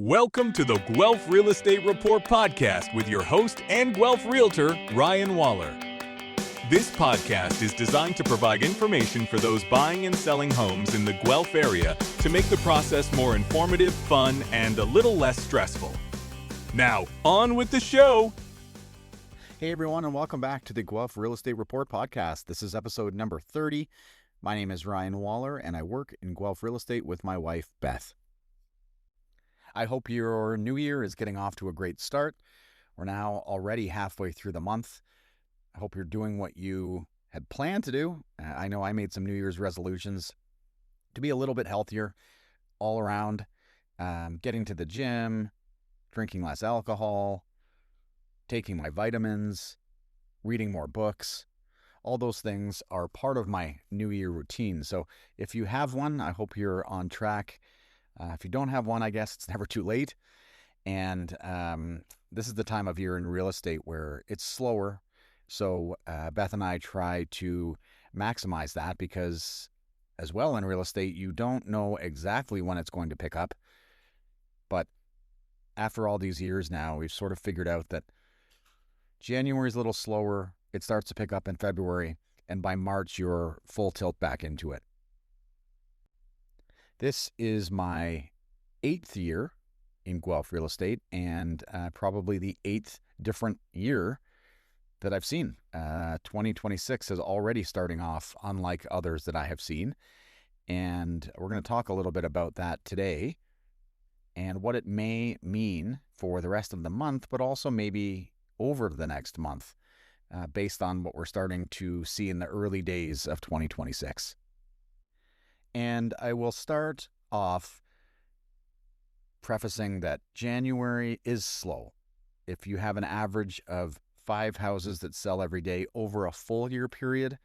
Welcome to the Guelph Real Estate Report podcast with your host and Guelph Realtor, Ryan Waller. This podcast is designed to provide information for those buying and selling homes in the Guelph area to make the process more informative, fun, and a little less stressful. Now, on with the show. Hey everyone, and welcome back to the Guelph Real Estate Report podcast. This is episode number 30. My name is Ryan Waller, and I work in Guelph Real Estate with my wife, Beth. I hope your new year is getting off to a great start. We're now already halfway through the month. I hope you're doing what you had planned to do. I know I made some New Year's resolutions to be a little bit healthier all around, getting to the gym, drinking less alcohol, taking my vitamins, reading more books. All those things are part of my New Year routine. So if you have one, I hope you're on track. If you don't have one, I guess it's never too late. And this is the time of year in real estate where it's slower. So Beth and I try to maximize that because as well in real estate, you don't know exactly when it's going to pick up. But after all these years now, we've sort of figured out that January is a little slower. It starts to pick up in February. And by March, you're full tilt back into it. This is my 8th year in Guelph real estate and probably the 8th different year that I've seen. 2026 is already starting off unlike others that I have seen. And we're going to talk a little bit about that today and what it may mean for the rest of the month, but also maybe over the next month based on what we're starting to see in the early days of 2026. And I will start off prefacing that January is slow. If you have an average of 5 houses that sell every day over a full year period,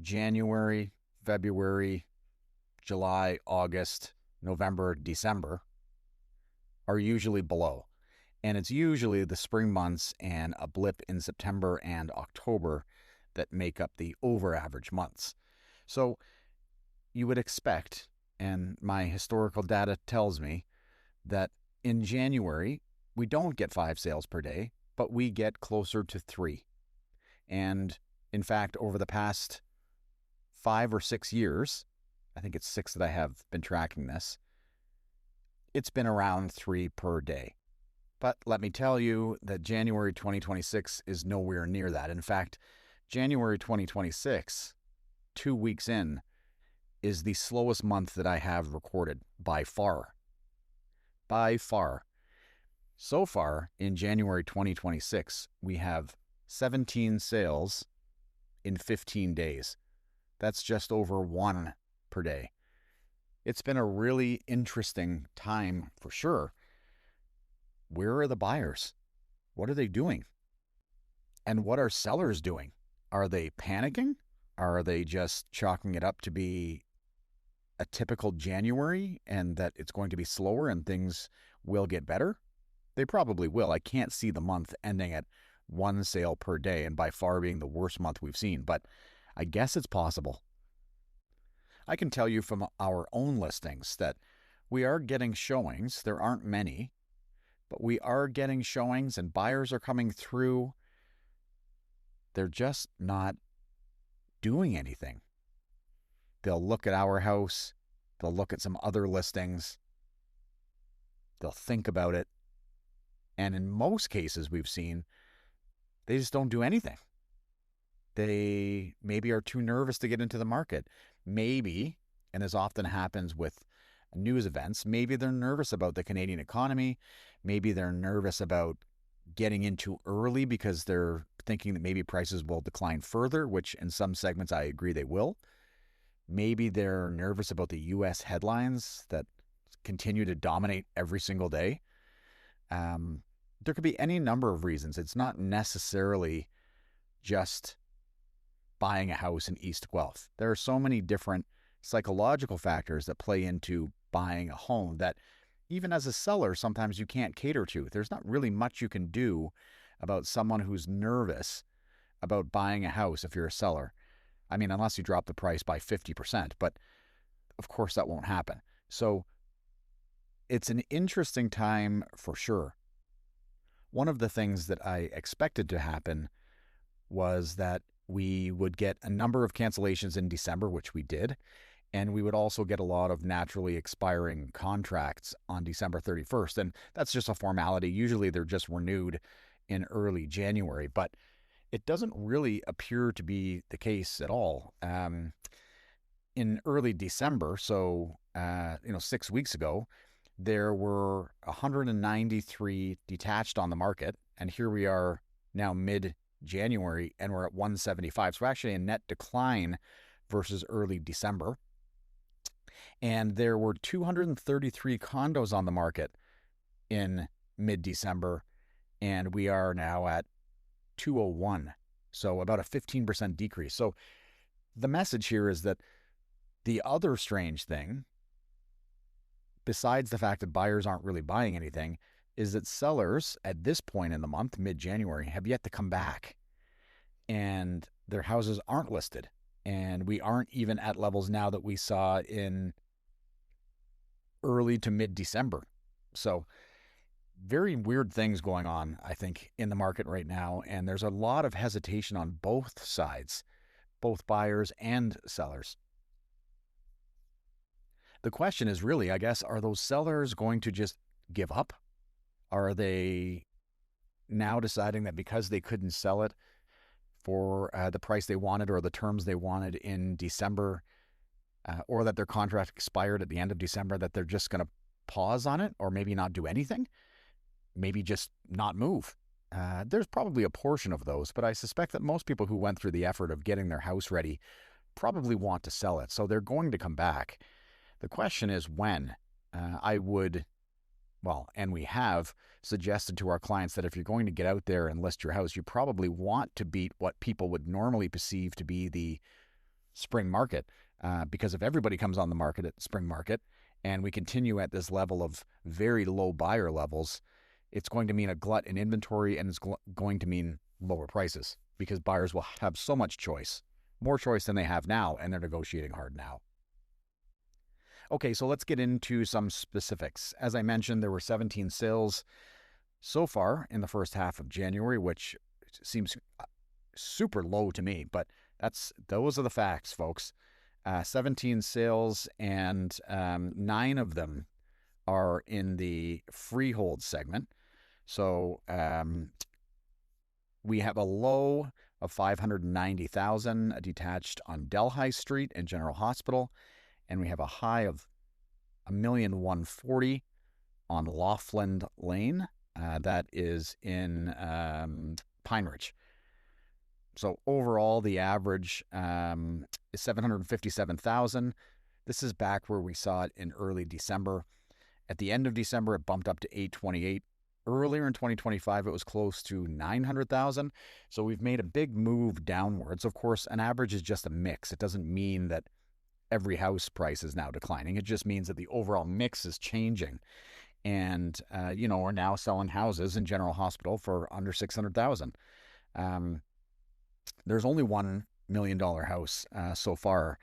January, February, July, August, November, December are usually below. And it's usually the spring months and a blip in September and October that make up the over average months. So you would expect, and my historical data tells me, that in January, we don't get 5 sales per day, but we get closer to 3. And in fact, over the past 5 or 6 years, I think it's 6 that I have been tracking this, it's been around 3 per day. But let me tell you that January 2026 is nowhere near that. In fact, January 2026, 2 weeks in, is the slowest month that I have recorded by far. By far. So far, in January 2026, we have 17 sales in 15 days. That's just over 1 per day. It's been a really interesting time for sure. Where are the buyers? What are they doing? And what are sellers doing? Are they panicking? Are they just chalking it up to be a typical January and that it's going to be slower and things will get better? They probably will. I can't see the month ending at 1 sale per day and by far being the worst month we've seen, but I guess it's possible. I can tell you from our own listings that we are getting showings. There aren't many, but we are getting showings and buyers are coming through. They're just not doing anything. They'll look at our house. They'll look at some other listings. They'll think about it. And in most cases we've seen, they just don't do anything. They maybe are too nervous to get into the market. Maybe, and as often happens with news events, maybe they're nervous about the Canadian economy. Maybe they're nervous about getting in too early because they're thinking that maybe prices will decline further, which in some segments I agree they will. Maybe they're nervous about the U.S. headlines that continue to dominate every single day. There could be any number of reasons. It's not necessarily just buying a house in East Guelph. There are so many different psychological factors that play into buying a home that even as a seller, sometimes you can't cater to. There's not really much you can do about someone who's nervous about buying a house if you're a seller. I mean, unless you drop the price by 50%, but of course that won't happen. So it's an interesting time for sure. One of the things that I expected to happen was that we would get a number of cancellations in December, which we did, and we would also get a lot of naturally expiring contracts on December 31st. And that's just a formality. Usually they're just renewed in early January, but it doesn't really appear to be the case at all. In early December, so 6 weeks ago, there were 193 detached on the market, and here we are now mid-January, and we're at 175. So actually a net decline versus early December. And there were 233 condos on the market in mid-December, and we are now at 201. So about a 15% decrease. So the message here is that the other strange thing, besides the fact that buyers aren't really buying anything, is that sellers at this point in the month, mid-January, have yet to come back. And their houses aren't listed. And we aren't even at levels now that we saw in early to mid-December. So very weird things going on, I think, in the market right now. And there's a lot of hesitation on both sides, both buyers and sellers. The question is really, I guess, are those sellers going to just give up? Are they now deciding that because they couldn't sell it for the price they wanted or the terms they wanted in December, or that their contract expired at the end of December, that they're just going to pause on it or maybe not do anything? Maybe just not move. There's probably a portion of those, but I suspect that most people who went through the effort of getting their house ready probably want to sell it. So they're going to come back. The question is when. And we have suggested to our clients that if you're going to get out there and list your house, you probably want to beat what people would normally perceive to be the spring market. Because if everybody comes on the market at spring market and we continue at this level of very low buyer levels, it's going to mean a glut in inventory, and it's going to mean lower prices because buyers will have so much choice, more choice than they have now, and they're negotiating hard now. Okay, so let's get into some specifics. As I mentioned, there were 17 sales so far in the first half of January, which seems super low to me, but those are the facts, folks. 17 sales, and 9 of them are in the freehold segment. So we have a low of 590,000 detached on Delhi Street in General Hospital, and we have a high of 1,140,000 on Laughlin Lane. That is in Pine Ridge. So overall, the average is 757,000. This is back where we saw it in early December. At the end of December, it bumped up to 828. Earlier in 2025, it was close to 900,000. So we've made a big move downwards. Of course, an average is just a mix. It doesn't mean that every house price is now declining. It just means that the overall mix is changing. And, we're now selling houses in General Hospital for under 600,000. There's only $1 million house so far.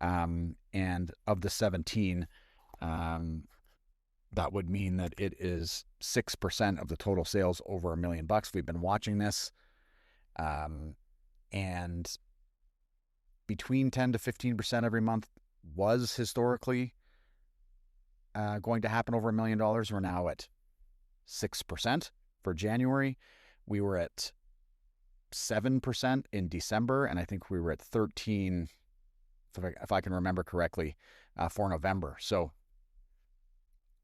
And of the 17, that would mean that it is 6% of the total sales over $1 million. We've been watching this. And between 10 to 15% every month was historically going to happen over $1 million. We're now at 6% for January. We were at 7% in December, and I think we were at 13, if I can remember correctly, for November. So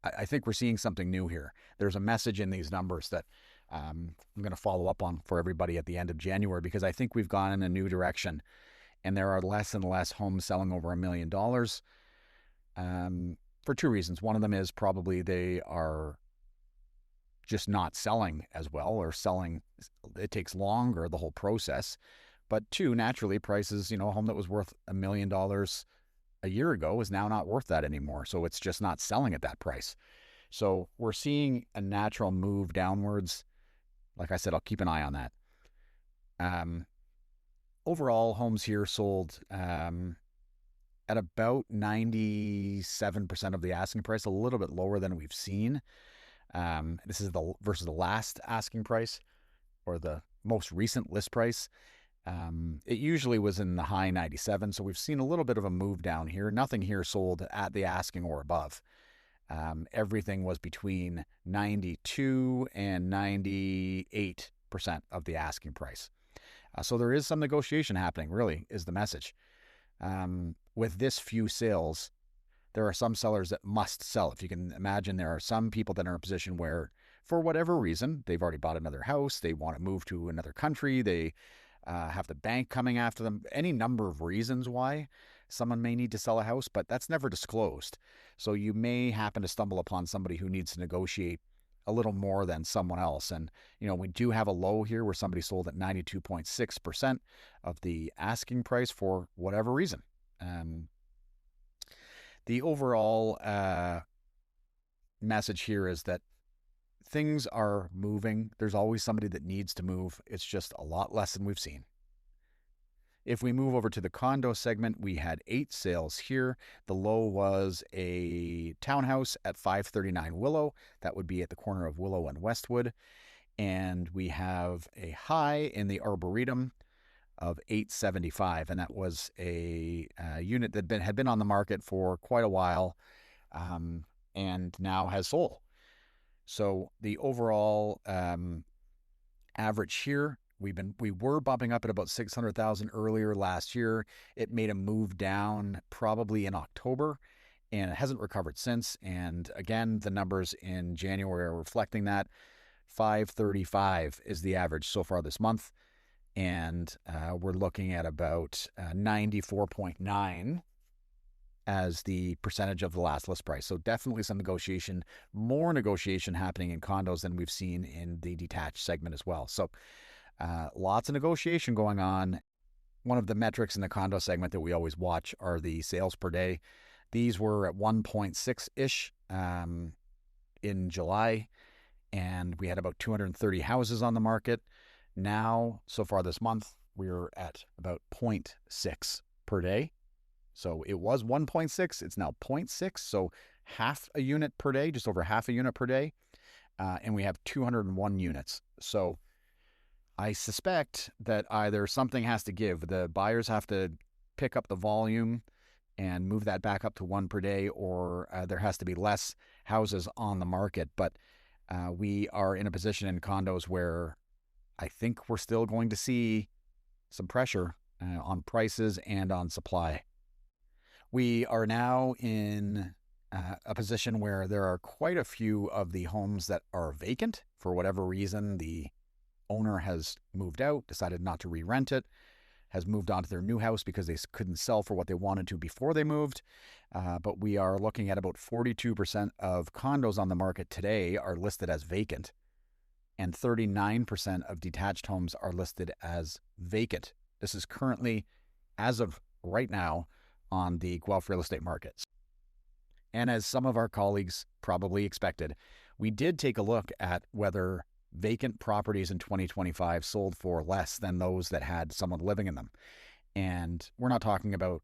I think we're seeing something new here. There's a message in these numbers that I'm going to follow up on for everybody at the end of January, because I think we've gone in a new direction, and there are less and less homes selling over $1 million for 2 reasons. One of them is probably they are just not selling as well, or selling, it takes longer, the whole process. But 2, naturally, prices, a home that was worth $1 million a year ago is now not worth that anymore. So it's just not selling at that price. So we're seeing a natural move downwards. Like I said, I'll keep an eye on that. Overall, homes here sold at at about 97% of the asking price, a little bit lower than we've seen. This is versus the last asking price or the most recent list price. It usually was in the high 97, so we've seen a little bit of a move down here. Nothing here sold at the asking or above. Everything was between 92 and 98% of the asking price. So there is some negotiation happening, really, is the message. With this few sales, there are some sellers that must sell. If you can imagine, there are some people that are in a position where, for whatever reason, they've already bought another house, they want to move to another country, they have the bank coming after them, any number of reasons why someone may need to sell a house, but that's never disclosed. So you may happen to stumble upon somebody who needs to negotiate a little more than someone else. And, we do have a low here where somebody sold at 92.6% of the asking price for whatever reason. The overall message here is that things are moving. There's always somebody that needs to move. It's just a lot less than we've seen. If we move over to the condo segment, we had 8 sales here. The low was a townhouse at 539 Willow. That would be at the corner of Willow and Westwood. And we have a high in the Arboretum of 875, and that was a unit that had been on the market for quite a while, and now has sold. So the overall average here, we were bumping up at about 600,000 earlier last year. It made a move down probably in October, and it hasn't recovered since. And again, the numbers in January are reflecting that. 535 is the average so far this month, and we're looking at about 94.9 as the percentage of the last list price. So definitely some negotiation, more negotiation happening in condos than we've seen in the detached segment as well. So lots of negotiation going on. One of the metrics in the condo segment that we always watch are the sales per day. These were at 1.6-ish in July, and we had about 230 houses on the market. Now, so far this month, we're at about 0.6 per day. So it was 1.6, it's now 0.6, so half a unit per day, just over half a unit per day, and we have 201 units. So I suspect that either something has to give, the buyers have to pick up the volume and move that back up to 1 per day, or there has to be less houses on the market. But we are in a position in condos where I think we're still going to see some pressure on prices and on supply. We are now in a position where there are quite a few of the homes that are vacant. For whatever reason, the owner has moved out, decided not to re-rent it, has moved on to their new house because they couldn't sell for what they wanted to before they moved. But we are looking at about 42% of condos on the market today are listed as vacant, and 39% of detached homes are listed as vacant. This is currently, as of right now, on the Guelph real estate markets. And as some of our colleagues probably expected, we did take a look at whether vacant properties in 2025 sold for less than those that had someone living in them. And we're not talking about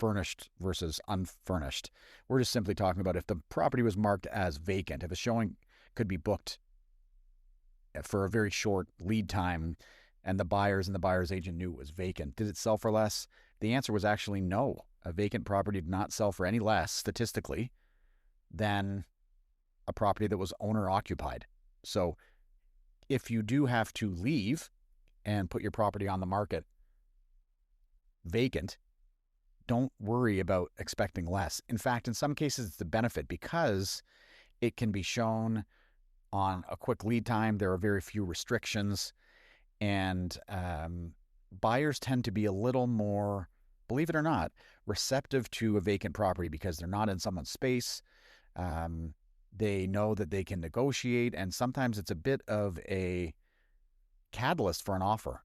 furnished versus unfurnished. We're just simply talking about if the property was marked as vacant, if a showing could be booked for a very short lead time and the buyers and the buyer's agent knew it was vacant, did it sell for less? The answer was actually no. A vacant property did not sell for any less, statistically, than a property that was owner-occupied. So if you do have to leave and put your property on the market vacant, don't worry about expecting less. In fact, in some cases, it's a benefit because it can be shown on a quick lead time. There are very few restrictions, and buyers tend to be a little more, believe it or not, receptive to a vacant property because they're not in someone's space. They know that they can negotiate, and sometimes it's a bit of a catalyst for an offer.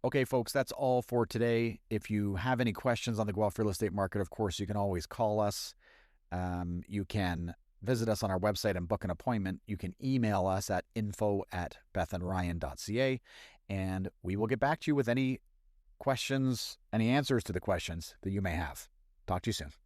Okay, folks, that's all for today. If you have any questions on the Guelph real estate market, of course, you can always call us. You can visit us on our website and book an appointment. You can email us at info@bethandryan.ca, and we will get back to you with any questions, any answers to the questions that you may have. Talk to you soon.